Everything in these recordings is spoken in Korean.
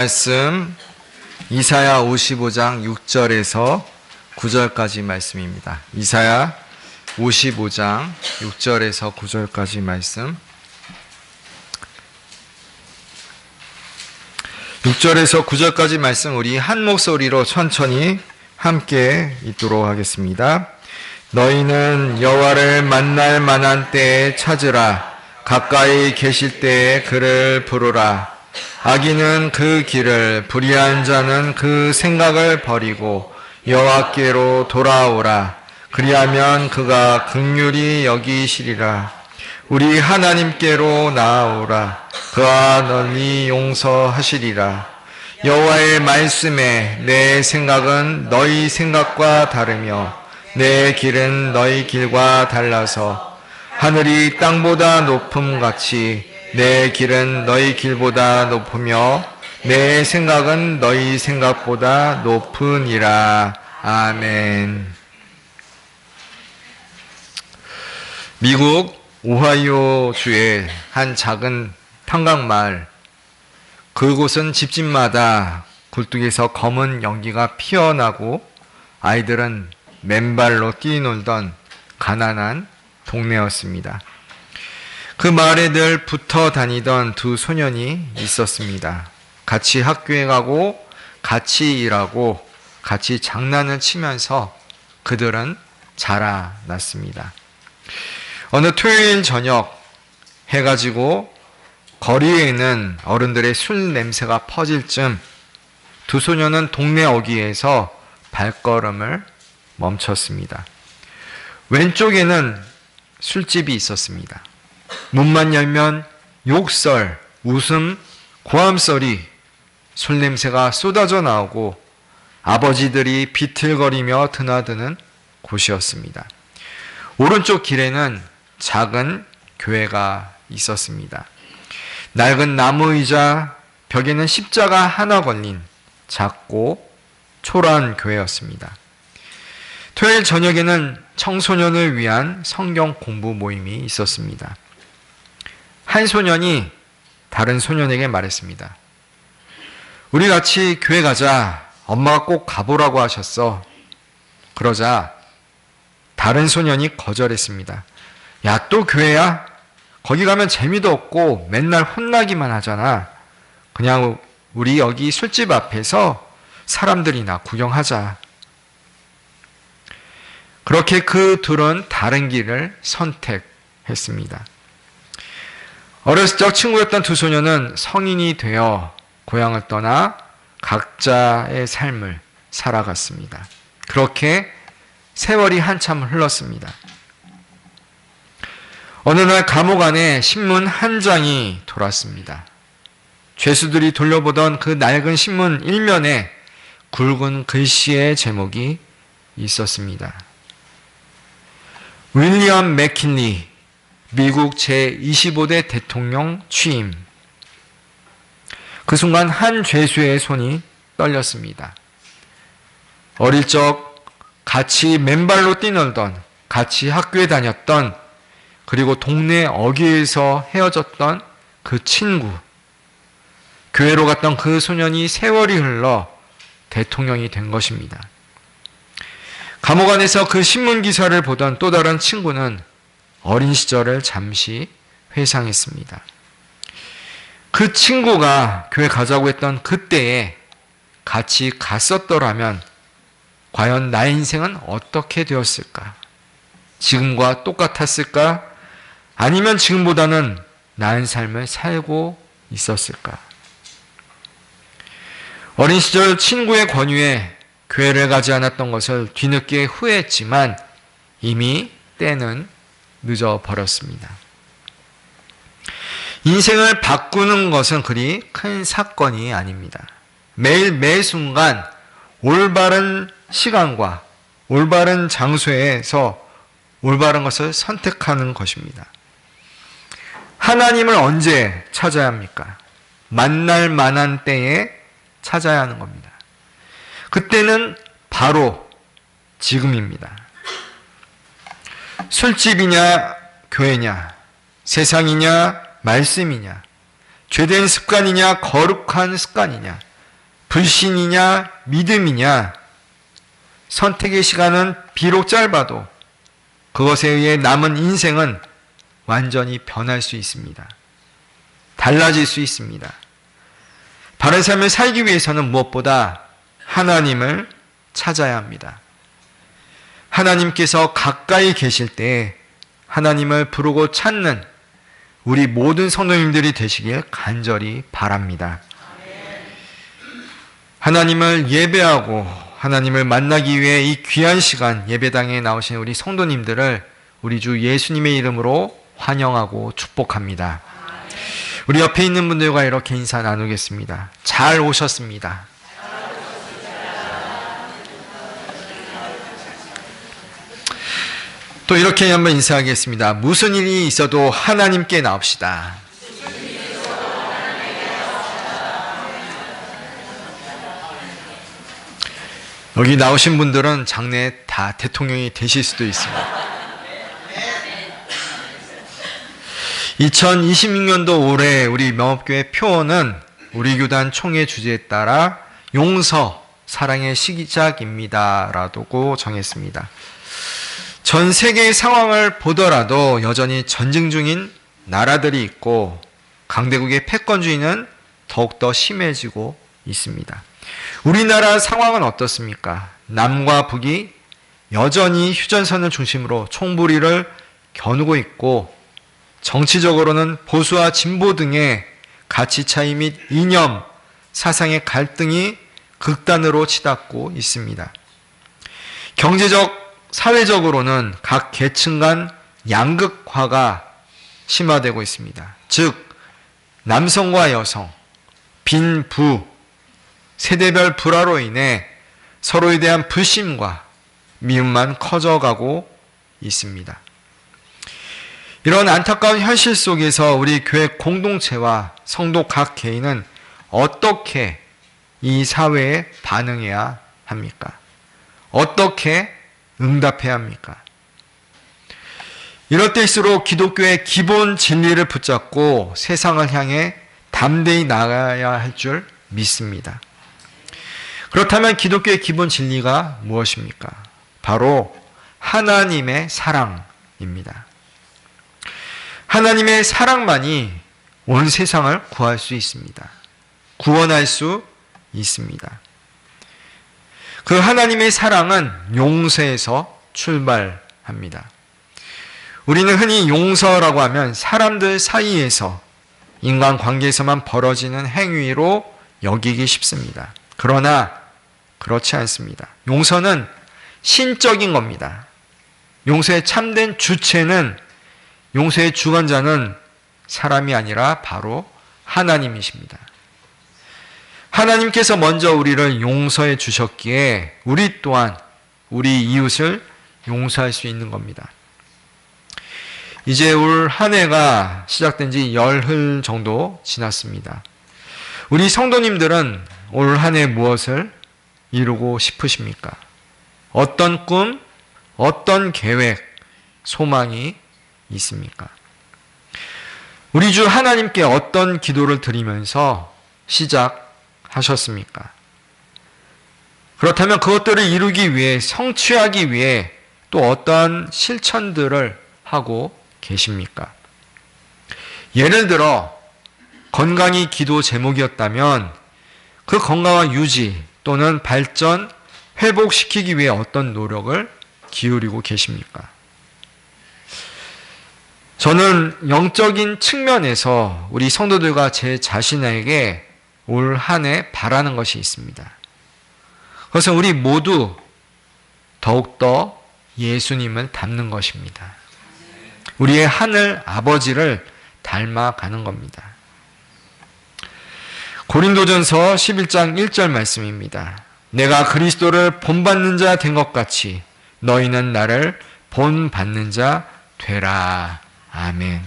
말씀 이사야 55장 6절에서 9절까지 말씀입니다. 이사야 55장 6절에서 9절까지 말씀. 6절에서 9절까지 말씀 우리 한 목소리로 천천히 함께 읽도록 하겠습니다. 너희는 여호와를 만날 만한 때에 찾으라. 가까이 계실 때에 그를 부르라. 악인은 그 길을, 불의한 자는 그 생각을 버리고 여호와께로 돌아오라. 그리하면 그가 긍휼히 여기시리라. 우리 하나님께로 나아오라. 그가 너희 용서하시리라. 여호와의 말씀에 내 생각은 너희 생각과 다르며 내 길은 너희 길과 달라서 하늘이 땅보다 높음같이 내 길은 너희 길보다 높으며 내 생각은 너희 생각보다 높으니라. 아멘. 미국 오하이오 주의 한 작은 평강마을, 그곳은 집집마다 굴뚝에서 검은 연기가 피어나고 아이들은 맨발로 뛰놀던 가난한 동네였습니다. 그 마을에 늘 붙어 다니던 두 소년이 있었습니다. 같이 학교에 가고 같이 일하고 같이 장난을 치면서 그들은 자라났습니다. 어느 토요일 저녁 해가 지고 거리에 있는 어른들의 술 냄새가 퍼질 쯤 두 소년은 동네 어귀에서 발걸음을 멈췄습니다. 왼쪽에는 술집이 있었습니다. 문만 열면 욕설, 웃음, 고함소리, 술 냄새가 쏟아져 나오고 아버지들이 비틀거리며 드나드는 곳이었습니다. 오른쪽 길에는 작은 교회가 있었습니다. 낡은 나무 의자, 벽에는 십자가 하나 걸린 작고 초라한 교회였습니다. 토요일 저녁에는 청소년을 위한 성경 공부 모임이 있었습니다. 한 소년이 다른 소년에게 말했습니다. 우리 같이 교회 가자. 엄마가 꼭 가보라고 하셨어. 그러자 다른 소년이 거절했습니다. 야, 또 교회야? 거기 가면 재미도 없고 맨날 혼나기만 하잖아. 그냥 우리 여기 술집 앞에서 사람들이나 구경하자. 그렇게 그 둘은 다른 길을 선택했습니다. 어렸을 적 친구였던 두 소년은 성인이 되어 고향을 떠나 각자의 삶을 살아갔습니다. 그렇게 세월이 한참 흘렀습니다. 어느 날 감옥 안에 신문 한 장이 돌았습니다. 죄수들이 돌려보던 그 낡은 신문 일면에 굵은 글씨의 제목이 있었습니다. 윌리엄 맥킨리, 미국 제25대 대통령 취임. 그 순간 한 죄수의 손이 떨렸습니다. 어릴 적 같이 맨발로 뛰놀던, 같이 학교에 다녔던, 그리고 동네 어귀에서 헤어졌던 그 친구, 교회로 갔던 그 소년이 세월이 흘러 대통령이 된 것입니다. 감옥 안에서 그 신문 기사를 보던 또 다른 친구는 어린 시절을 잠시 회상했습니다. 그 친구가 교회 가자고 했던 그때에 같이 갔었더라면 과연 나의 인생은 어떻게 되었을까? 지금과 똑같았을까? 아니면 지금보다는 나은 삶을 살고 있었을까? 어린 시절 친구의 권유에 교회를 가지 않았던 것을 뒤늦게 후회했지만 이미 때는 늦어버렸습니다. 인생을 바꾸는 것은 그리 큰 사건이 아닙니다. 매일 매 순간 올바른 시간과 올바른 장소에서 올바른 것을 선택하는 것입니다. 하나님을 언제 찾아야 합니까? 만날 만한 때에 찾아야 하는 겁니다. 그때는 바로 지금입니다. 술집이냐 교회냐, 세상이냐 말씀이냐, 죄된 습관이냐 거룩한 습관이냐, 불신이냐 믿음이냐, 선택의 시간은 비록 짧아도 그것에 의해 남은 인생은 완전히 변할 수 있습니다. 달라질 수 있습니다. 바른 삶을 살기 위해서는 무엇보다 하나님을 찾아야 합니다. 하나님께서 가까이 계실 때 하나님을 부르고 찾는 우리 모든 성도님들이 되시길 간절히 바랍니다. 하나님을 예배하고 하나님을 만나기 위해 이 귀한 시간 예배당에 나오신 우리 성도님들을 우리 주 예수님의 이름으로 환영하고 축복합니다. 우리 옆에 있는 분들과 이렇게 인사 나누겠습니다. 잘 오셨습니다. 또 이렇게 한번 인사하겠습니다. 무슨 일이 있어도 하나님께 나옵시다. 여기 나오신 분들은 장래 다 대통령이 되실 수도 있습니다. 2026년도 올해 우리 명업교회 표어는 우리 교단 총회 주제에 따라 용서, 사랑의 시작입니다 라고 정했습니다. 전 세계의 상황을 보더라도 여전히 전쟁 중인 나라들이 있고 강대국의 패권주의는 더욱더 심해지고 있습니다. 우리나라 상황은 어떻습니까? 남과 북이 여전히 휴전선을 중심으로 총부리를 겨누고 있고 정치적으로는 보수와 진보 등의 가치 차이 및 이념, 사상의 갈등이 극단으로 치닫고 있습니다. 경제적, 사회적으로는 각 계층 간 양극화가 심화되고 있습니다. 즉, 남성과 여성, 빈, 부, 세대별 불화로 인해 서로에 대한 불신과 미움만 커져가고 있습니다. 이런 안타까운 현실 속에서 우리 교회 공동체와 성도 각 개인은 어떻게 이 사회에 반응해야 합니까? 어떻게 응답해야 합니까? 이럴 때일수록 기독교의 기본 진리를 붙잡고 세상을 향해 담대히 나가야 할 줄 믿습니다. 그렇다면 기독교의 기본 진리가 무엇입니까? 바로 하나님의 사랑입니다. 하나님의 사랑만이 온 세상을 구할 수 있습니다. 구원할 수 있습니다. 그 하나님의 사랑은 용서에서 출발합니다. 우리는 흔히 용서라고 하면 사람들 사이에서 인간관계에서만 벌어지는 행위로 여기기 쉽습니다. 그러나 그렇지 않습니다. 용서는 신적인 겁니다. 용서의 참된 주체는, 용서의 주관자는 사람이 아니라 바로 하나님이십니다. 하나님께서 먼저 우리를 용서해 주셨기에 우리 또한 우리 이웃을 용서할 수 있는 겁니다. 이제 올 한 해가 시작된 지 열흘 정도 지났습니다. 우리 성도님들은 올 한 해 무엇을 이루고 싶으십니까? 어떤 꿈, 어떤 계획, 소망이 있습니까? 우리 주 하나님께 어떤 기도를 드리면서 시작하셨습니까? 그렇다면 그것들을 이루기 위해, 성취하기 위해 또 어떠한 실천들을 하고 계십니까? 예를 들어 건강이 기도 제목이었다면 그 건강화 유지 또는 발전, 회복시키기 위해 어떤 노력을 기울이고 계십니까? 저는 영적인 측면에서 우리 성도들과 제 자신에게 올 한 해 바라는 것이 있습니다. 그것은 우리 모두 더욱더 예수님을 닮는 것입니다. 우리의 하늘 아버지를 닮아가는 겁니다. 고린도전서 11장 1절 말씀입니다. 내가 그리스도를 본받는 자 된 것 같이 너희는 나를 본받는 자 되라. 아멘.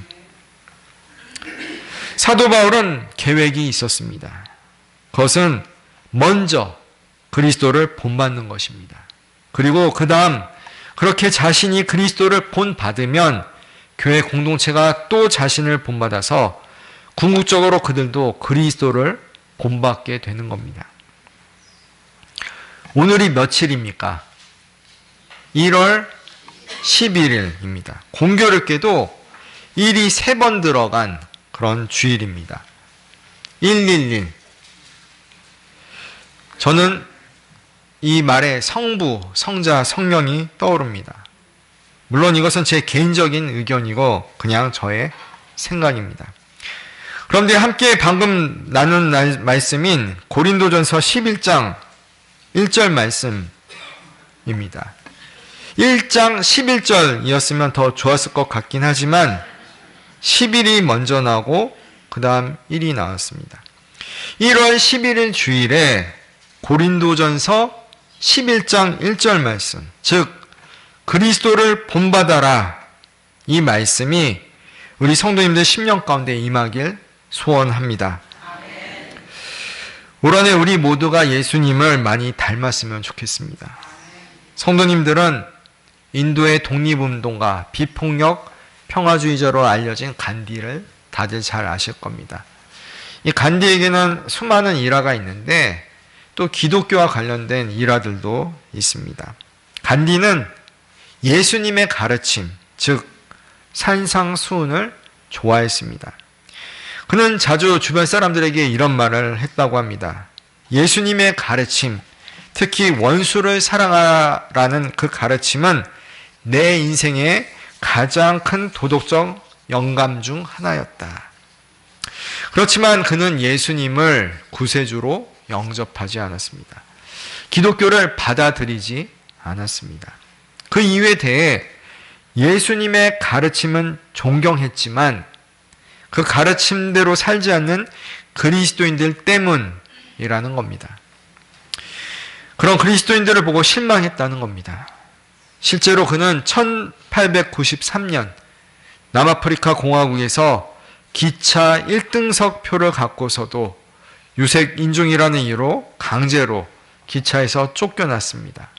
사도 바울은 계획이 있었습니다. 그것은 먼저 그리스도를 본받는 것입니다. 그리고 그 다음 그렇게 자신이 그리스도를 본받으면 교회 공동체가 또 자신을 본받아서 궁극적으로 그들도 그리스도를 본받게 되는 겁니다. 오늘이 며칠입니까? 1월 11일입니다. 공교롭게도 1이 3번 들어간 그런 주일입니다. 111. 저는 이 말에 성부, 성자, 성령이 떠오릅니다. 물론 이것은 제 개인적인 의견이고 그냥 저의 생각입니다. 그런데 함께 방금 나눈 말씀인 고린도전서 11장 1절 말씀입니다. 1장 11절이었으면 더 좋았을 것 같긴 하지만 11이 먼저 나오고 그 다음 1이 나왔습니다. 1월 11일 주일에 고린도전서 11장 1절 말씀, 즉 그리스도를 본받아라, 이 말씀이 우리 성도님들 심령 가운데 임하길 소원합니다. 올 한해 우리 모두가 예수님을 많이 닮았으면 좋겠습니다. 성도님들은 인도의 독립운동가, 비폭력 평화주의자로 알려진 간디를 다들 잘 아실 겁니다. 이 간디에게는 수많은 일화가 있는데 또 기독교와 관련된 일화들도 있습니다. 간디는 예수님의 가르침, 즉 산상수훈을 좋아했습니다. 그는 자주 주변 사람들에게 이런 말을 했다고 합니다. 예수님의 가르침, 특히 원수를 사랑하라는 그 가르침은 내 인생의 가장 큰 도덕적 영감 중 하나였다. 그렇지만 그는 예수님을 구세주로 영접하지 않았습니다. 기독교를 받아들이지 않았습니다. 그 이유에 대해 예수님의 가르침은 존경했지만 그 가르침대로 살지 않는 그리스도인들 때문이라는 겁니다. 그런 그리스도인들을 보고 실망했다는 겁니다. 실제로 그는 1893년 남아프리카 공화국에서 기차 1등석 표를 갖고서도 유색 인종이라는 이유로 강제로 기차에서 쫓겨났습니다.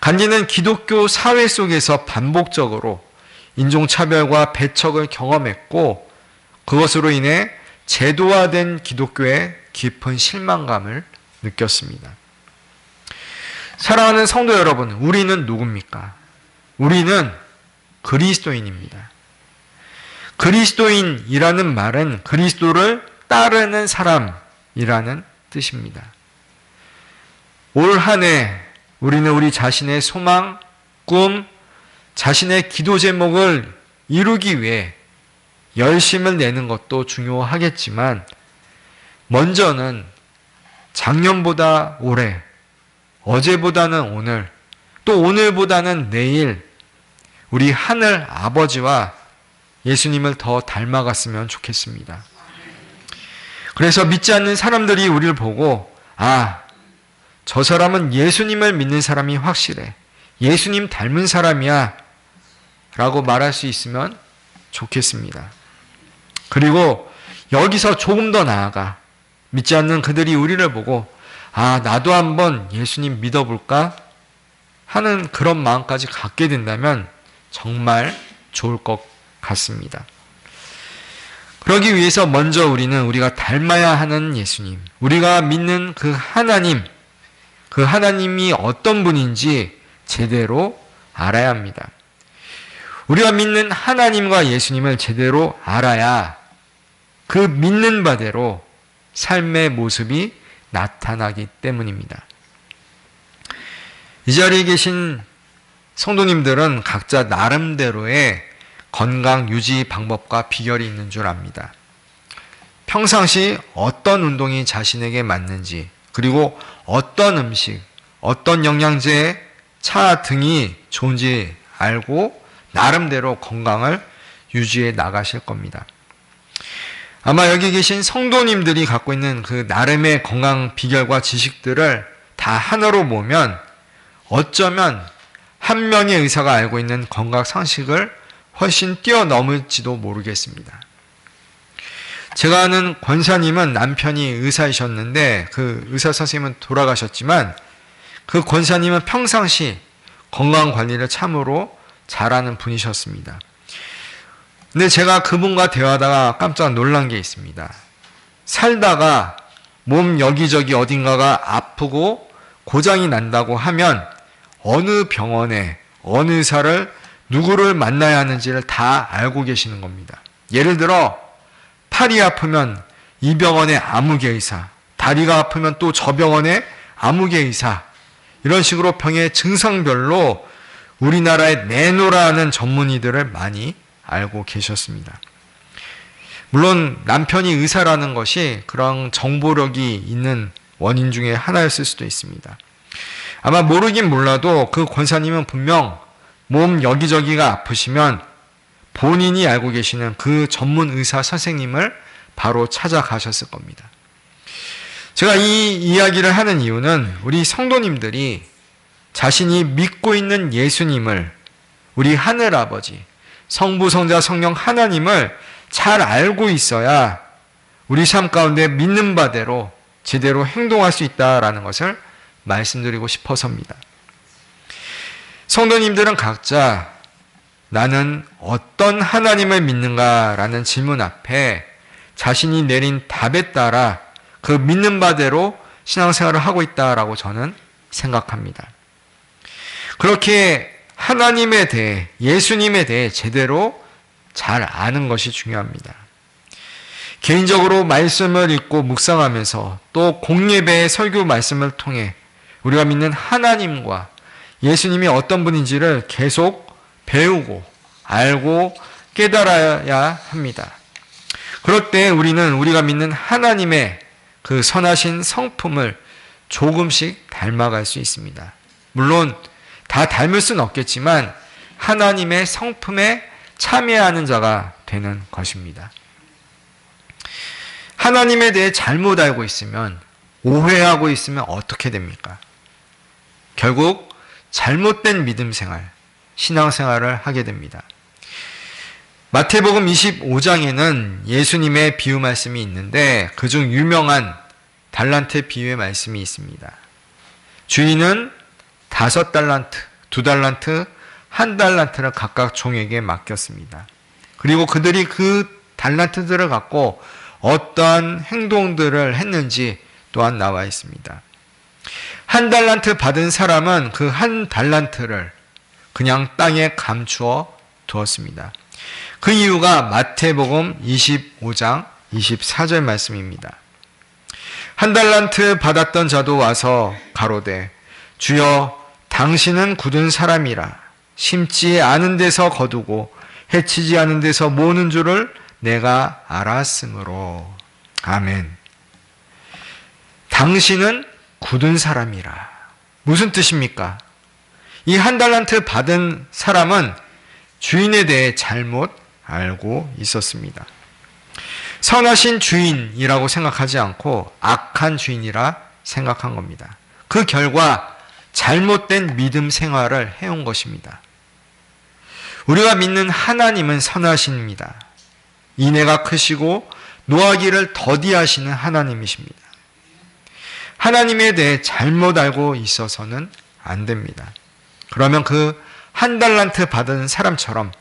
간디는 기독교 사회 속에서 반복적으로 인종차별과 배척을 경험했고 그것으로 인해 제도화된 기독교에 깊은 실망감을 느꼈습니다. 사랑하는 성도 여러분, 우리는 누굽니까? 우리는 그리스도인입니다. 그리스도인이라는 말은 그리스도를 따르는 사람이라는 뜻입니다. 올 한 해 우리는 우리 자신의 소망, 꿈, 자신의 기도 제목을 이루기 위해 열심을 내는 것도 중요하겠지만 먼저는 작년보다 올해, 어제보다는 오늘, 또 오늘보다는 내일 우리 하늘 아버지와 예수님을 더 닮아갔으면 좋겠습니다. 그래서 믿지 않는 사람들이 우리를 보고 저 사람은 예수님을 믿는 사람이 확실해. 예수님 닮은 사람이야 라고 말할 수 있으면 좋겠습니다. 그리고 여기서 조금 더 나아가 믿지 않는 그들이 우리를 보고 나도 한번 예수님 믿어볼까 하는 그런 마음까지 갖게 된다면 정말 좋을 것 같습니다. 그러기 위해서 먼저 우리는 우리가 닮아야 하는 예수님, 우리가 믿는 그 하나님이 어떤 분인지 제대로 알아야 합니다. 우리가 믿는 하나님과 예수님을 제대로 알아야 그 믿는 바대로 삶의 모습이 나타나기 때문입니다. 이 자리에 계신 성도님들은 각자 나름대로의 건강 유지 방법과 비결이 있는 줄 압니다. 평상시 어떤 운동이 자신에게 맞는지, 그리고 어떤 음식, 어떤 영양제, 차 등이 좋은지 알고 나름대로 건강을 유지해 나가실 겁니다. 아마 여기 계신 성도님들이 갖고 있는 그 나름의 건강 비결과 지식들을 다 하나로 모으면 어쩌면 한 명의 의사가 알고 있는 건강 상식을 훨씬 뛰어넘을지도 모르겠습니다. 제가 아는 권사님은 남편이 의사이셨는데 그 의사 선생님은 돌아가셨지만 그 권사님은 평상시 건강관리를 참으로 잘하는 분이셨습니다. 근데 제가 그분과 대화하다가 깜짝 놀란 게 있습니다. 살다가 몸 여기저기 어딘가가 아프고 고장이 난다고 하면 어느 병원에 어느 의사를 누구를 만나야 하는지를 다 알고 계시는 겁니다. 예를 들어 팔이 아프면 이 병원의 아무개 의사, 다리가 아프면 또 저 병원의 아무개 의사, 이런 식으로 병의 증상별로 우리나라에 내노라 하는 전문의들을 많이 알고 계셨습니다. 물론 남편이 의사라는 것이 그런 정보력이 있는 원인 중에 하나였을 수도 있습니다. 아마 모르긴 몰라도 그 권사님은 분명 몸 여기저기가 아프시면 본인이 알고 계시는 그 전문 의사 선생님을 바로 찾아가셨을 겁니다. 제가 이 이야기를 하는 이유는 우리 성도님들이 자신이 믿고 있는 예수님을, 우리 하늘아버지, 성부, 성자, 성령 하나님을 잘 알고 있어야 우리 삶 가운데 믿는 바대로 제대로 행동할 수 있다라는 것을 말씀드리고 싶어서입니다. 성도님들은 각자 나는 어떤 하나님을 믿는가라는 질문 앞에 자신이 내린 답에 따라 그 믿는 바대로 신앙생활을 하고 있다라고 저는 생각합니다. 그렇게 하나님에 대해, 예수님에 대해 제대로 잘 아는 것이 중요합니다. 개인적으로 말씀을 읽고 묵상하면서 또 공예배의 설교 말씀을 통해 우리가 믿는 하나님과 예수님이 어떤 분인지를 계속 배우고 알고 깨달아야 합니다. 그럴 때 우리는 우리가 믿는 하나님의 그 선하신 성품을 조금씩 닮아갈 수 있습니다. 물론 다 닮을 수는 없겠지만 하나님의 성품에 참여하는 자가 되는 것입니다. 하나님에 대해 잘못 알고 있으면, 오해하고 있으면 어떻게 됩니까? 결국 잘못된 믿음 생활, 신앙생활을 하게 됩니다. 마태복음 25장에는 예수님의 비유 말씀이 있는데 그중 유명한 달란트 비유의 말씀이 있습니다. 주인은 5달란트, 2달란트, 1달란트를 각각 종에게 맡겼습니다. 그리고 그들이 그 달란트들을 갖고 어떠한 행동들을 했는지 또한 나와 있습니다. 1달란트 받은 사람은 그 1달란트를 그냥 땅에 감추어 두었습니다. 그 이유가 마태복음 25장 24절 말씀입니다. 1달란트 받았던 자도 와서 가로되 주여 당신은 굳은 사람이라 심지 않은 데서 거두고 해치지 않은 데서 모으는 줄을 내가 알았으므로. 아멘. 당신은 굳은 사람이라. 무슨 뜻입니까? 이 1달란트 받은 사람은 주인에 대해 잘못 알고 있었습니다. 선하신 주인이라고 생각하지 않고 악한 주인이라 생각한 겁니다. 그 결과 잘못된 믿음 생활을 해온 것입니다. 우리가 믿는 하나님은 선하십니다. 인애가 크시고 노하기를 더디하시는 하나님이십니다. 하나님에 대해 잘못 알고 있어서는 안 됩니다. 그러면 그 1달란트 받은 사람처럼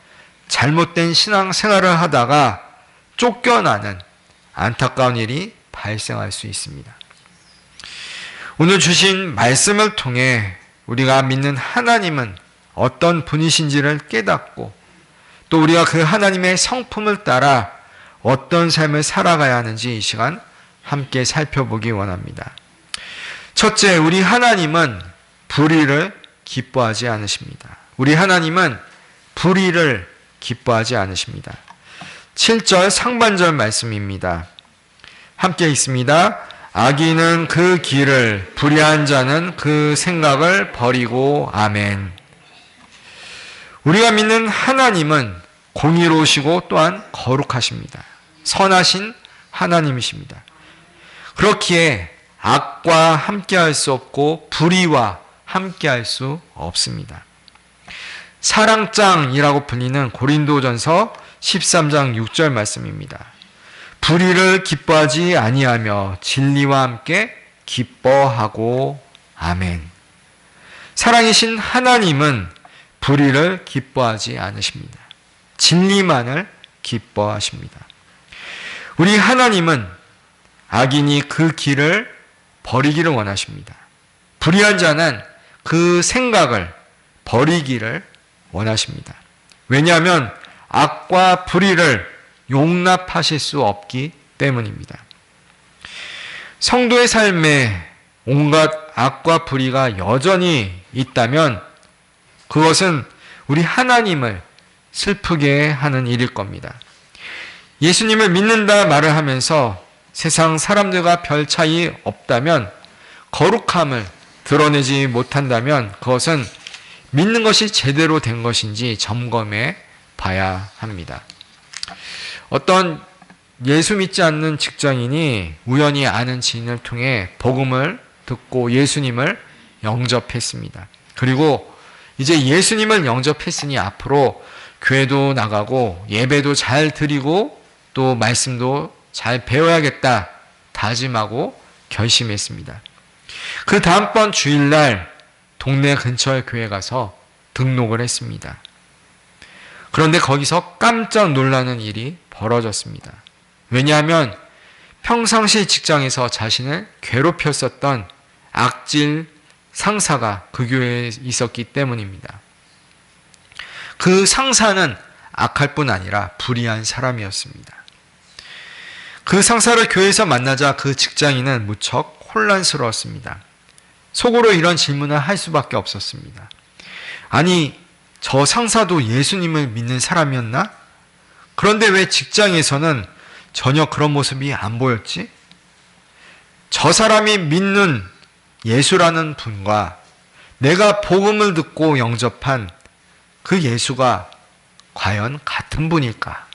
잘못된 신앙생활을 하다가 쫓겨나는 안타까운 일이 발생할 수 있습니다. 오늘 주신 말씀을 통해 우리가 믿는 하나님은 어떤 분이신지를 깨닫고 또 우리가 그 하나님의 성품을 따라 어떤 삶을 살아가야 하는지 이 시간 함께 살펴보기 원합니다. 첫째, 우리 하나님은 불의를 기뻐하지 않으십니다. 우리 하나님은 불의를 기뻐하지 않으십니다. 7절 상반절 말씀입니다. 함께 읽습니다. 악인은 그 길을, 불의한 자는 그 생각을 버리고. 아멘. 우리가 믿는 하나님은 공의로우시고 또한 거룩하십니다. 선하신 하나님이십니다. 그렇기에 악과 함께할 수 없고 불의와 함께할 수 없습니다. 사랑장이라고 불리는 고린도전서 13장 6절 말씀입니다. 불의를 기뻐하지 아니하며 진리와 함께 기뻐하고. 아멘. 사랑이신 하나님은 불의를 기뻐하지 않으십니다. 진리만을 기뻐하십니다. 우리 하나님은 악인이 그 길을 버리기를 원하십니다. 불의한 자는 그 생각을 버리기를 원하십니다. 왜냐하면 악과 불의를 용납하실 수 없기 때문입니다. 성도의 삶에 온갖 악과 불의가 여전히 있다면 그것은 우리 하나님을 슬프게 하는 일일 겁니다. 예수님을 믿는다 말을 하면서 세상 사람들과 별 차이 없다면, 거룩함을 드러내지 못한다면 그것은 믿는 것이 제대로 된 것인지 점검해 봐야 합니다. 어떤 예수 믿지 않는 직장인이 우연히 아는 지인을 통해 복음을 듣고 예수님을 영접했습니다. 그리고 이제 예수님을 영접했으니 앞으로 교회도 나가고 예배도 잘 드리고 또 말씀도 잘 배워야겠다 다짐하고 결심했습니다. 그 다음번 주일날 동네 근처의 교회 가서 등록을 했습니다. 그런데 거기서 깜짝 놀라는 일이 벌어졌습니다. 왜냐하면 평상시 직장에서 자신을 괴롭혔었던 악질 상사가 그 교회에 있었기 때문입니다. 그 상사는 악할 뿐 아니라 불의한 사람이었습니다. 그 상사를 교회에서 만나자 그 직장인은 무척 혼란스러웠습니다. 속으로 이런 질문을 할 수밖에 없었습니다. 아니, 저 상사도 예수님을 믿는 사람이었나? 그런데 왜 직장에서는 전혀 그런 모습이 안 보였지? 저 사람이 믿는 예수라는 분과 내가 복음을 듣고 영접한 그 예수가 과연 같은 분일까?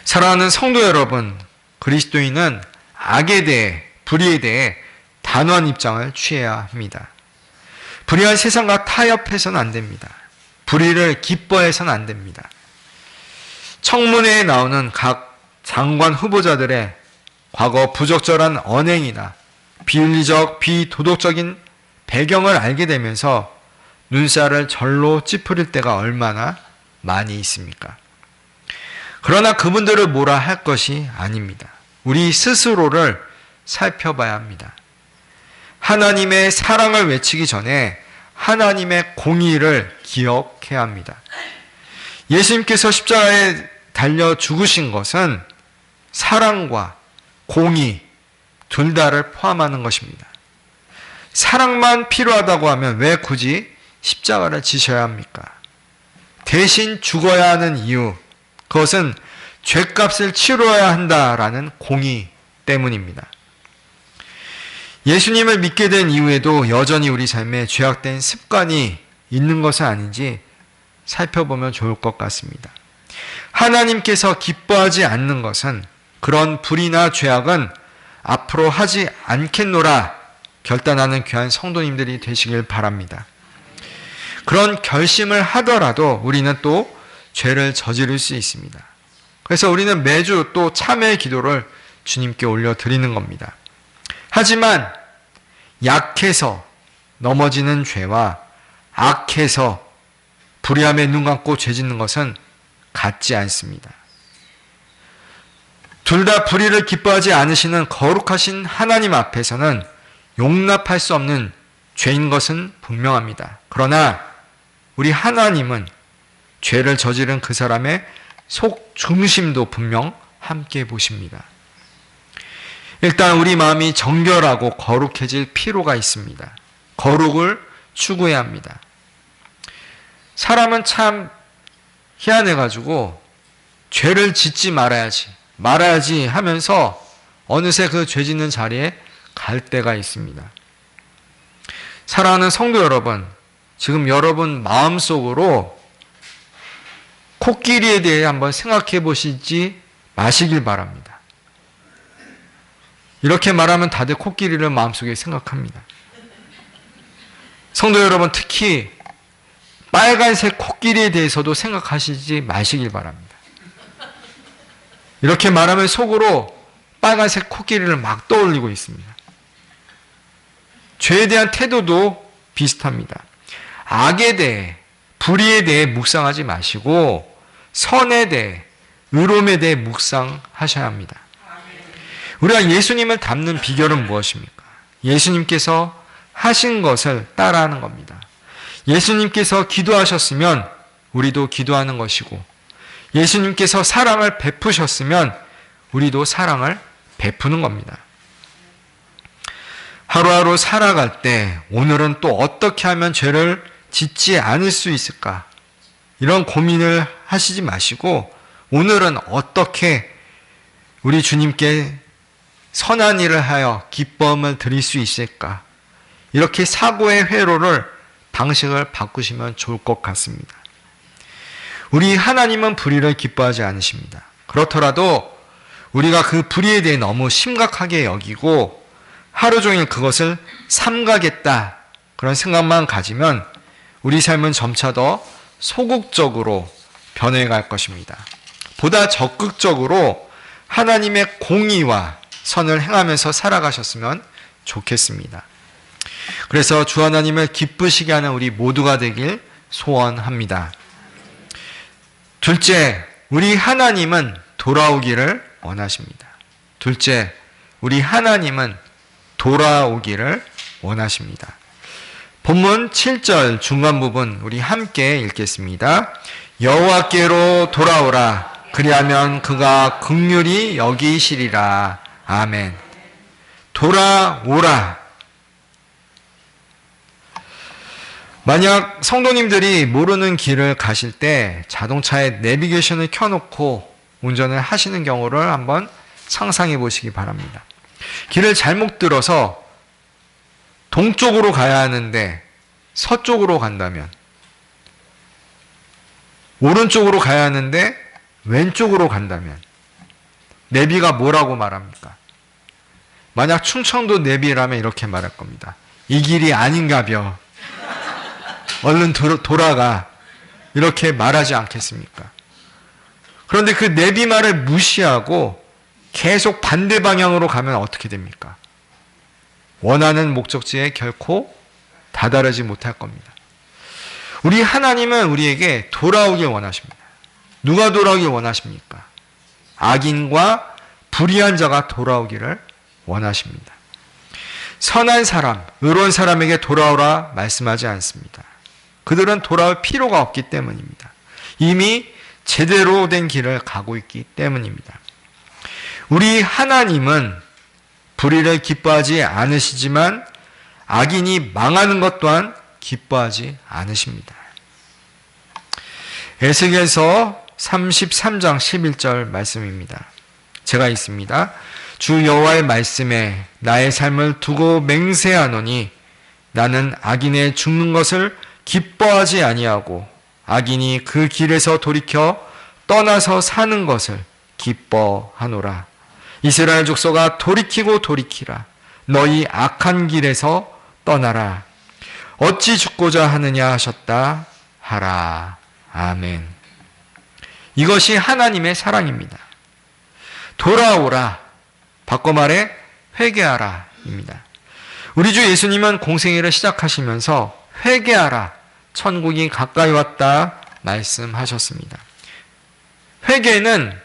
사랑하는 성도 여러분, 그리스도인은 악에 대해, 불의에 대해 단호한 입장을 취해야 합니다. 불의한 세상과 타협해서는 안 됩니다. 불의를 기뻐해서는 안 됩니다. 청문회에 나오는 각 장관 후보자들의 과거 부적절한 언행이나 비윤리적, 비도덕적인 배경을 알게 되면서 눈살을 절로 찌푸릴 때가 얼마나 많이 있습니까? 그러나 그분들을 뭐라 할 것이 아닙니다. 우리 스스로를 살펴봐야 합니다. 하나님의 사랑을 외치기 전에 하나님의 공의를 기억해야 합니다. 예수님께서 십자가에 달려 죽으신 것은 사랑과 공의 둘 다를 포함하는 것입니다. 사랑만 필요하다고 하면 왜 굳이 십자가를 지셔야 합니까? 대신 죽어야 하는 이유, 그것은 죄값을 치러야 한다라는 공의 때문입니다. 예수님을 믿게 된 이후에도 여전히 우리 삶에 죄악된 습관이 있는 것은 아닌지 살펴보면 좋을 것 같습니다. 하나님께서 기뻐하지 않는 것은 그런 불의나 죄악은 앞으로 하지 않겠노라 결단하는 귀한 성도님들이 되시길 바랍니다. 그런 결심을 하더라도 우리는 또 죄를 저지를 수 있습니다. 그래서 우리는 매주 또 참회의 기도를 주님께 올려드리는 겁니다. 하지만 약해서 넘어지는 죄와 악해서 불의함에 눈 감고 죄 짓는 것은 같지 않습니다. 둘 다 불의를 기뻐하지 않으시는 거룩하신 하나님 앞에서는 용납할 수 없는 죄인 것은 분명합니다. 그러나 우리 하나님은 죄를 저지른 그 사람의 속 중심도 분명 함께 보십니다. 일단 우리 마음이 정결하고 거룩해질 필요가 있습니다. 거룩을 추구해야 합니다. 사람은 참 희한해가지고 죄를 짓지 말아야지 하면서 어느새 그 죄 짓는 자리에 갈 때가 있습니다. 사랑하는 성도 여러분, 지금 여러분 마음속으로 코끼리에 대해 한번 생각해 보시지 마시길 바랍니다. 이렇게 말하면 다들 코끼리를 마음속에 생각합니다. 성도 여러분, 특히 빨간색 코끼리에 대해서도 생각하시지 마시길 바랍니다. 이렇게 말하면 속으로 빨간색 코끼리를 막 떠올리고 있습니다. 죄에 대한 태도도 비슷합니다. 악에 대해, 불의에 대해 묵상하지 마시고 선에 대해, 의로움에 대해 묵상하셔야 합니다. 우리가 예수님을 닮는 비결은 무엇입니까? 예수님께서 하신 것을 따라하는 겁니다. 예수님께서 기도하셨으면 우리도 기도하는 것이고, 예수님께서 사랑을 베푸셨으면 우리도 사랑을 베푸는 겁니다. 하루하루 살아갈 때 오늘은 또 어떻게 하면 죄를 짓지 않을 수 있을까? 이런 고민을 하시지 마시고, 오늘은 어떻게 우리 주님께 선한 일을 하여 기쁨을 드릴 수 있을까? 이렇게 사고의 회로를 방식을 바꾸시면 좋을 것 같습니다. 우리 하나님은 불의를 기뻐하지 않으십니다. 그렇더라도 우리가 그 불의에 대해 너무 심각하게 여기고 하루 종일 그것을 삼가겠다, 그런 생각만 가지면 우리 삶은 점차 더 소극적으로 변해갈 것입니다. 보다 적극적으로 하나님의 공의와 선을 행하면서 살아가셨으면 좋겠습니다. 그래서 주 하나님을 기쁘시게 하는 우리 모두가 되길 소원합니다. 둘째, 우리 하나님은 돌아오기를 원하십니다. 둘째, 우리 하나님은 돌아오기를 원하십니다. 본문 7절 중간 부분 우리 함께 읽겠습니다. 여호와께로 돌아오라. 그리하면 그가 긍휼히 여기시리라. 아멘. 돌아오라. 만약 성도님들이 모르는 길을 가실 때 자동차에 내비게이션을 켜놓고 운전을 하시는 경우를 한번 상상해 보시기 바랍니다. 길을 잘못 들어서 동쪽으로 가야 하는데 서쪽으로 간다면, 오른쪽으로 가야 하는데 왼쪽으로 간다면 내비가 뭐라고 말합니까? 만약 충청도 내비라면 이렇게 말할 겁니다. 이 길이 아닌가벼. 얼른 돌아가. 이렇게 말하지 않겠습니까? 그런데 그 내비 말을 무시하고 계속 반대 방향으로 가면 어떻게 됩니까? 원하는 목적지에 결코 다다르지 못할 겁니다. 우리 하나님은 우리에게 돌아오길 원하십니다. 누가 돌아오길 원하십니까? 악인과 불의한 자가 돌아오기를 원하십니다. 선한 사람, 의로운 사람에게 돌아오라 말씀하지 않습니다. 그들은 돌아올 필요가 없기 때문입니다. 이미 제대로 된 길을 가고 있기 때문입니다. 우리 하나님은 불의를 기뻐하지 않으시지만 악인이 망하는 것 또한 기뻐하지 않으십니다. 에스겔서 33장 11절 말씀입니다. 제가 읽습니다. 주 여호와의 말씀에 나의 삶을 두고 맹세하노니 나는 악인의 죽는 것을 기뻐하지 아니하고 악인이 그 길에서 돌이켜 떠나서 사는 것을 기뻐하노라. 이스라엘 족속아 돌이키고 돌이키라. 너희 악한 길에서 떠나라. 어찌 죽고자 하느냐 하셨다 하라. 아멘. 이것이 하나님의 사랑입니다. 돌아오라. 바꿔 말해 회개하라 입니다. 우리 주 예수님은 공생애를 시작하시면서 회개하라. 천국이 가까이 왔다 말씀하셨습니다. 회개는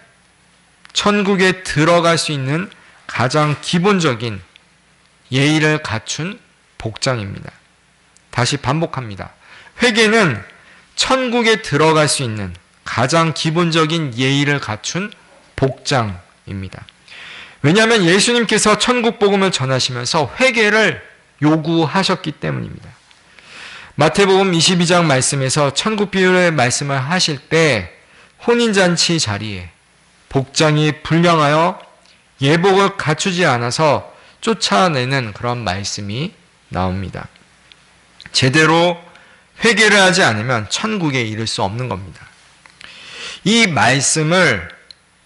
천국에 들어갈 수 있는 가장 기본적인 예의를 갖춘 복장입니다. 다시 반복합니다. 회개는 천국에 들어갈 수 있는 가장 기본적인 예의를 갖춘 복장입니다. 왜냐하면 예수님께서 천국 복음을 전하시면서 회개를 요구하셨기 때문입니다. 마태복음 22장 말씀에서 천국 비유의 말씀을 하실 때 혼인잔치 자리에 복장이 불량하여 예복을 갖추지 않아서 쫓아내는 그런 말씀이 나옵니다. 제대로 회개를 하지 않으면 천국에 이를 수 없는 겁니다. 이 말씀을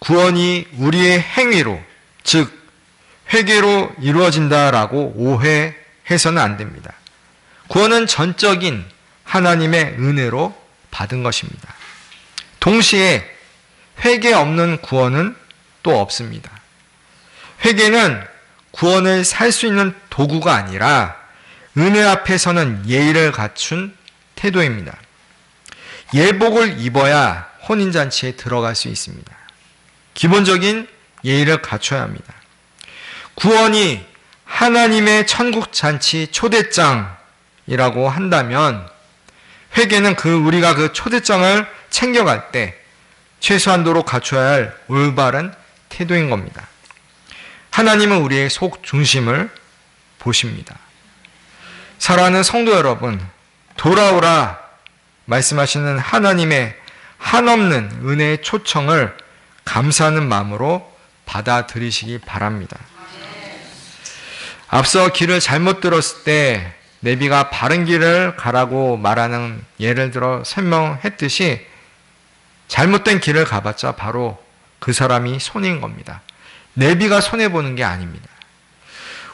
구원이 우리의 행위로, 즉 회개로 이루어진다라고 오해해서는 안 됩니다. 구원은 전적인 하나님의 은혜로 받은 것입니다. 동시에 회개 없는 구원은 또 없습니다. 회개는 구원을 살 수 있는 도구가 아니라 은혜 앞에서는 예의를 갖춘 태도입니다. 예복을 입어야 혼인잔치에 들어갈 수 있습니다. 기본적인 예의를 갖춰야 합니다. 구원이 하나님의 천국잔치 초대장이라고 한다면 회개는 우리가 그 초대장을 챙겨갈 때 최소한도로 갖춰야 할 올바른 태도인 겁니다. 하나님은 우리의 속 중심을 보십니다. 사랑하는 성도 여러분, 돌아오라 말씀하시는 하나님의 한없는 은혜의 초청을 감사하는 마음으로 받아들이시기 바랍니다. 앞서 길을 잘못 들었을 때 내비가 바른 길을 가라고 말하는 예를 들어 설명했듯이 잘못된 길을 가봤자 바로 그 사람이 손해인 겁니다. 내비가 손해보는 게 아닙니다.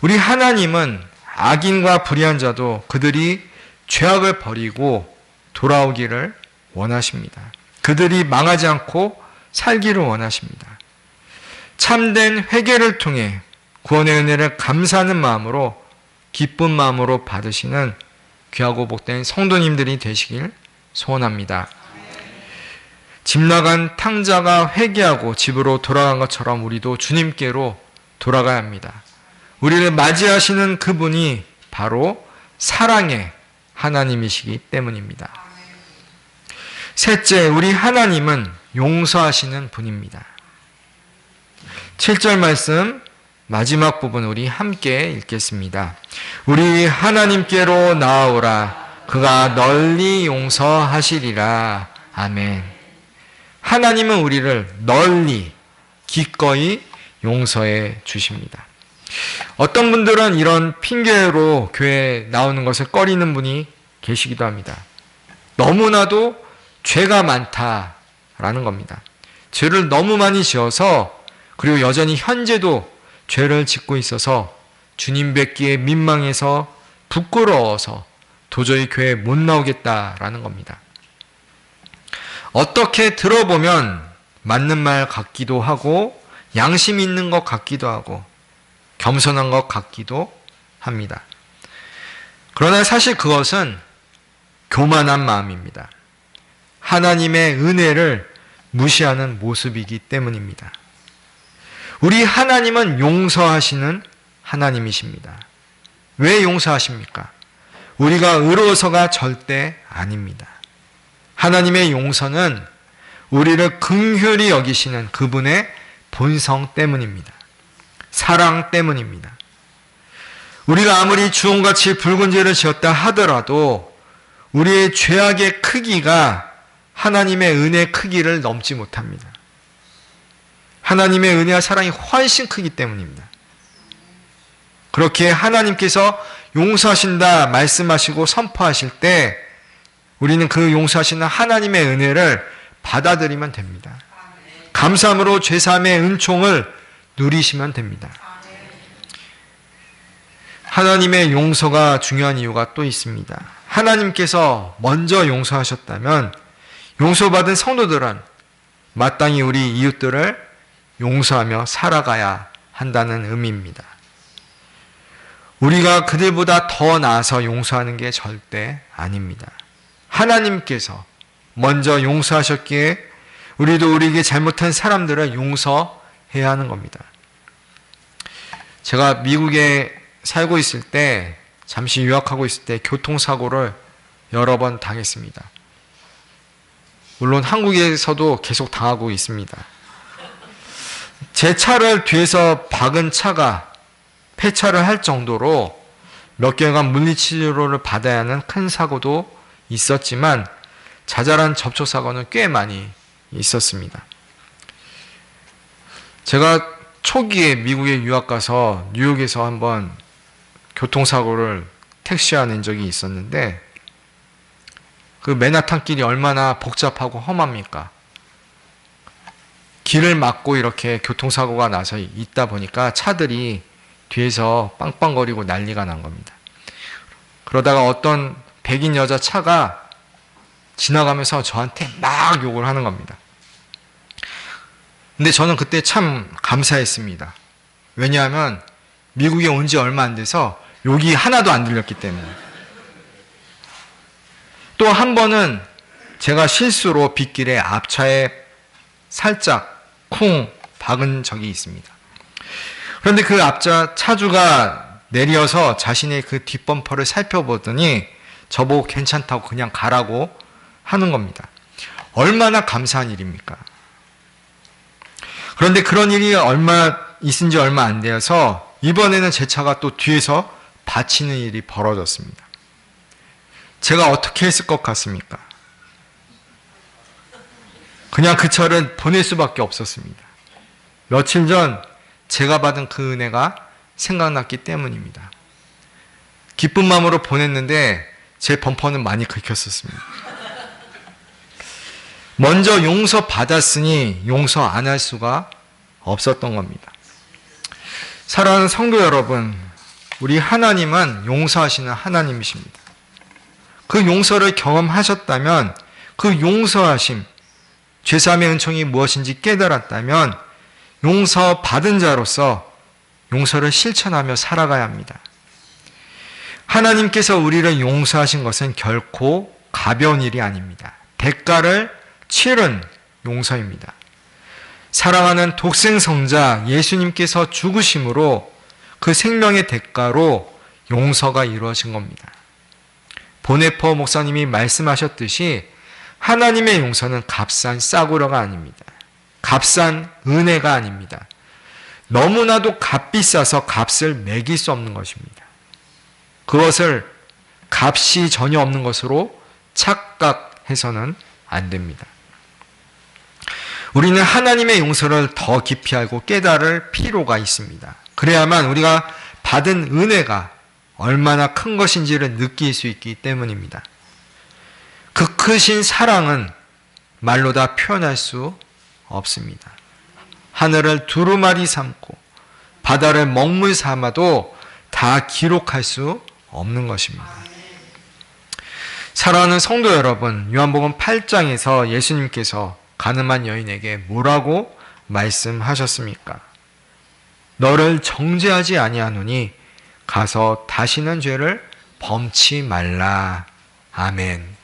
우리 하나님은 악인과 불의한 자도 그들이 죄악을 버리고 돌아오기를 원하십니다. 그들이 망하지 않고 살기를 원하십니다. 참된 회개를 통해 구원의 은혜를 감사하는 마음으로 기쁜 마음으로 받으시는 귀하고 복된 성도님들이 되시길 소원합니다. 집 나간 탕자가 회개하고 집으로 돌아간 것처럼 우리도 주님께로 돌아가야 합니다. 우리를 맞이하시는 그분이 바로 사랑의 하나님이시기 때문입니다. 셋째, 우리 하나님은 용서하시는 분입니다. 7절 말씀 마지막 부분 우리 함께 읽겠습니다. 우리 하나님께로 나아오라. 그가 널리 용서하시리라. 아멘. 하나님은 우리를 널리 기꺼이 용서해 주십니다. 어떤 분들은 이런 핑계로 교회에 나오는 것을 꺼리는 분이 계시기도 합니다. 너무나도 죄가 많다라는 겁니다. 죄를 너무 많이 지어서 그리고 여전히 현재도 죄를 짓고 있어서 주님 뵙기에 민망해서 부끄러워서 도저히 교회에 못 나오겠다라는 겁니다. 어떻게 들어보면 맞는 말 같기도 하고 양심 있는 것 같기도 하고 겸손한 것 같기도 합니다. 그러나 사실 그것은 교만한 마음입니다. 하나님의 은혜를 무시하는 모습이기 때문입니다. 우리 하나님은 용서하시는 하나님이십니다. 왜 용서하십니까? 우리가 의로워서가 절대 아닙니다. 하나님의 용서는 우리를 긍휼히 여기시는 그분의 본성 때문입니다. 사랑 때문입니다. 우리가 아무리 주홍같이 붉은 죄를 지었다 하더라도 우리의 죄악의 크기가 하나님의 은혜의 크기를 넘지 못합니다. 하나님의 은혜와 사랑이 훨씬 크기 때문입니다. 그렇게 하나님께서 용서하신다 말씀하시고 선포하실 때 우리는 그 용서하시는 하나님의 은혜를 받아들이면 됩니다. 감사함으로 죄사함의 은총을 누리시면 됩니다. 하나님의 용서가 중요한 이유가 또 있습니다. 하나님께서 먼저 용서하셨다면 용서받은 성도들은 마땅히 우리 이웃들을 용서하며 살아가야 한다는 의미입니다. 우리가 그들보다 더 나아서 용서하는 게 절대 아닙니다. 하나님께서 먼저 용서하셨기에 우리도 우리에게 잘못한 사람들을 용서해야 하는 겁니다. 제가 미국에 살고 있을 때, 잠시 유학하고 있을 때 교통사고를 여러 번 당했습니다. 물론 한국에서도 계속 당하고 있습니다. 제 차를 뒤에서 박은 차가 폐차를 할 정도로 몇 개월간 물리치료를 받아야 하는 큰 사고도 있었지만 자잘한 접촉사고는 꽤 많이 있었습니다. 제가 초기에 미국에 유학 가서 뉴욕에서 한번 교통사고를 택시와 낸 적이 있었는데 그 맨하탄 길이 얼마나 복잡하고 험합니까? 길을 막고 이렇게 교통사고가 나서 있다 보니까 차들이 뒤에서 빵빵거리고 난리가 난 겁니다. 그러다가 어떤 백인 여자 차가 지나가면서 저한테 막 욕을 하는 겁니다. 근데 저는 그때 참 감사했습니다. 왜냐하면 미국에 온 지 얼마 안 돼서 욕이 하나도 안 들렸기 때문에. 또 한 번은 제가 실수로 빗길에 앞차에 살짝 쿵 박은 적이 있습니다. 그런데 그 앞차 차주가 내려서 자신의 그 뒷범퍼를 살펴보더니 저보고 괜찮다고 그냥 가라고 하는 겁니다. 얼마나 감사한 일입니까? 그런데 그런 일이 있은 지 얼마 안 되어서 이번에는 제 차가 또 뒤에서 받치는 일이 벌어졌습니다. 제가 어떻게 했을 것 같습니까? 그냥 그 차를 보낼 수밖에 없었습니다. 며칠 전 제가 받은 그 은혜가 생각났기 때문입니다. 기쁜 마음으로 보냈는데 제 범퍼는 많이 긁혔었습니다. 먼저 용서받았으니 용서 안 할 수가 없었던 겁니다. 사랑하는 성도 여러분, 우리 하나님은 용서하시는 하나님이십니다. 그 용서를 경험하셨다면 그 용서하심, 죄사함의 은총이 무엇인지 깨달았다면 용서받은 자로서 용서를 실천하며 살아가야 합니다. 하나님께서 우리를 용서하신 것은 결코 가벼운 일이 아닙니다. 대가를 치른 용서입니다. 사랑하는 독생성자 예수님께서 죽으심으로 그 생명의 대가로 용서가 이루어진 겁니다. 보네퍼 목사님이 말씀하셨듯이 하나님의 용서는 값싼 싸구려가 아닙니다. 값싼 은혜가 아닙니다. 너무나도 값비싸서 값을 매길 수 없는 것입니다. 그것을 값이 전혀 없는 것으로 착각해서는 안 됩니다. 우리는 하나님의 용서를 더 깊이 알고 깨달을 필요가 있습니다. 그래야만 우리가 받은 은혜가 얼마나 큰 것인지를 느낄 수 있기 때문입니다. 그 크신 사랑은 말로 다 표현할 수 없습니다. 하늘을 두루마리 삼고 바다를 먹물 삼아도 다 기록할 수 없는 것입니다. 사랑하는 성도 여러분, 요한복음 8장에서 예수님께서 가늠한 여인에게 뭐라고 말씀하셨습니까? 너를 정죄하지 아니하노니 가서 다시는 죄를 범치 말라. 아멘.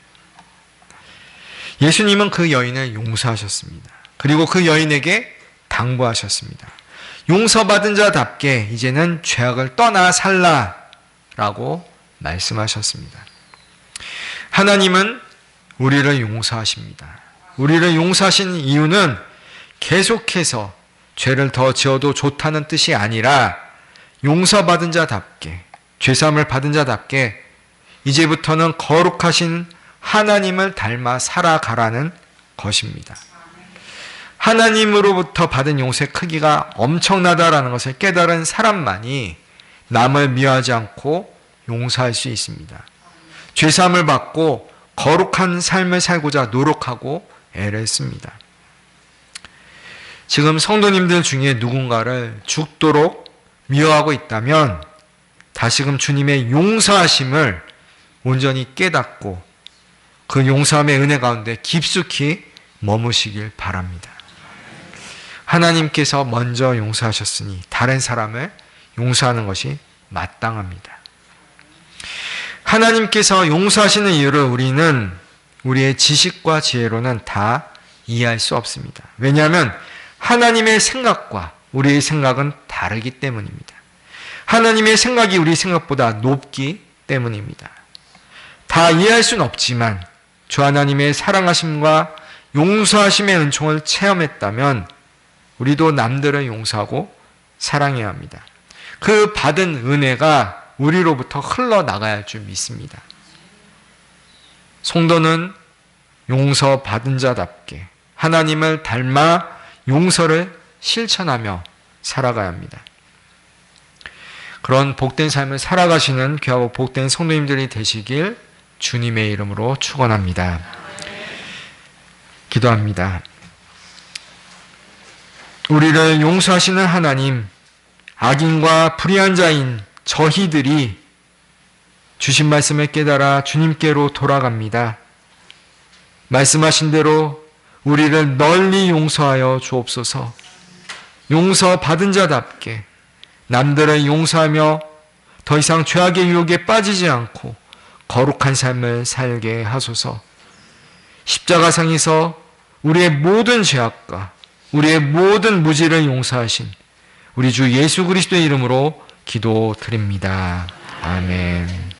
예수님은 그 여인을 용서하셨습니다. 그리고 그 여인에게 당부하셨습니다. 용서받은 자답게 이제는 죄악을 떠나 살라라고 말씀하셨습니다. 하나님은 우리를 용서하십니다. 우리를 용서하신 이유는 계속해서 죄를 더 지어도 좋다는 뜻이 아니라 용서받은 자답게, 죄사함을 받은 자답게 이제부터는 거룩하신 하나님을 닮아 살아가라는 것입니다. 하나님으로부터 받은 용서의 크기가 엄청나다라는 것을 깨달은 사람만이 남을 미워하지 않고 용서할 수 있습니다. 죄사함을 받고 거룩한 삶을 살고자 노력하고 애를 씁니다. 지금 성도님들 중에 누군가를 죽도록 미워하고 있다면 다시금 주님의 용서하심을 온전히 깨닫고 그 용서함의 은혜 가운데 깊숙이 머무시길 바랍니다. 하나님께서 먼저 용서하셨으니 다른 사람을 용서하는 것이 마땅합니다. 하나님께서 용서하시는 이유를 우리는 우리의 지식과 지혜로는 다 이해할 수 없습니다. 왜냐하면 하나님의 생각과 우리의 생각은 다르기 때문입니다. 하나님의 생각이 우리 생각보다 높기 때문입니다. 다 이해할 수는 없지만 주 하나님의 사랑하심과 용서하심의 은총을 체험했다면 우리도 남들을 용서하고 사랑해야 합니다. 그 받은 은혜가 우리로부터 흘러나가야 할 줄 믿습니다. 성도는 용서받은 자답게 하나님을 닮아 용서를 실천하며 살아가야 합니다. 그런 복된 삶을 살아가시는 귀하고 복된 성도님들이 되시길 주님의 이름으로 축원합니다. 기도합니다. 우리를 용서하시는 하나님, 악인과 불의한 자인 저희들이 주신 말씀을 깨달아 주님께로 돌아갑니다. 말씀하신 대로 우리를 널리 용서하여 주옵소서. 용서받은 자답게 남들을 용서하며 더 이상 죄악의 유혹에 빠지지 않고 거룩한 삶을 살게 하소서. 십자가상에서 우리의 모든 죄악과 우리의 모든 무지를 용서하신 우리 주 예수 그리스도의 이름으로 기도드립니다. 아멘.